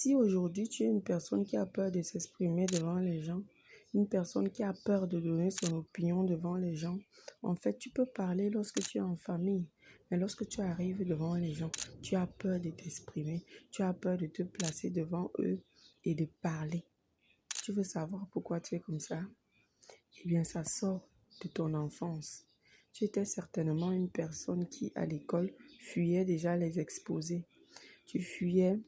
Si aujourd'hui tu es une personne qui a peur de s'exprimer devant les gens, une personne qui a peur de donner son opinion devant les gens, en fait, tu peux parler lorsque tu es en famille. Mais lorsque tu arrives devant les gens, tu as peur de t'exprimer, tu as peur de te placer devant eux et de parler. Tu veux savoir pourquoi tu es comme ça? Eh bien, ça sort de ton enfance. Tu étais certainement une personne qui, à l'école, fuyait déjà les exposés. Tu fuyais,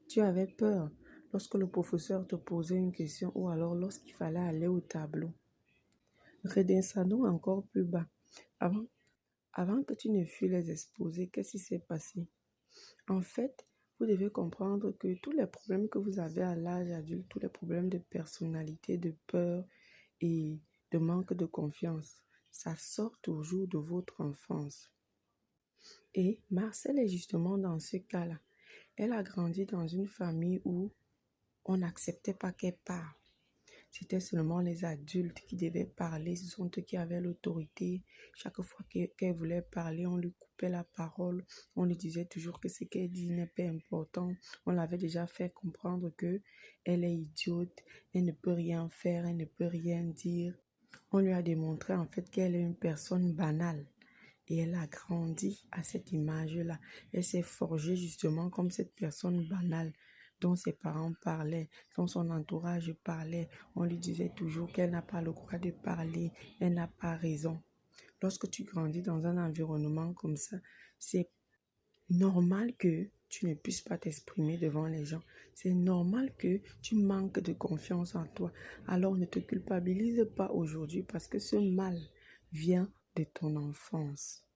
tu avais peur lorsque le professeur te posait une question ou alors lorsqu'il fallait aller au tableau. Redescendons encore plus bas. Avant que tu ne fuis les exposés, qu'est-ce qui s'est passé? En fait, vous devez comprendre que tous les problèmes que vous avez à l'âge adulte, tous les problèmes de personnalité, de peur et de manque de confiance, ça sort toujours de votre enfance. Et Marcel est justement dans ce cas-là. Elle a grandi dans une famille où on n'acceptait pas qu'elle parle. C'était seulement les adultes qui devaient parler, ce sont eux qui avaient l'autorité. Chaque fois qu'elle voulait parler, on lui coupait la parole. On lui disait toujours que ce qu'elle dit n'est pas important. On l'avait déjà fait comprendre que elle est idiote, elle ne peut rien faire, elle ne peut rien dire. On lui a démontré en fait qu'elle est une personne banale. Et elle a grandi à cette image-là. Elle s'est forgée justement comme cette personne banale dont ses parents parlaient, dont son entourage parlait. On lui disait toujours qu'elle n'a pas le droit de parler, elle n'a pas raison. Lorsque tu grandis dans un environnement comme ça, c'est normal que tu ne puisses pas t'exprimer devant les gens. C'est normal que tu manques de confiance en toi. Alors ne te culpabilise pas aujourd'hui parce que ce mal vient de ton enfance.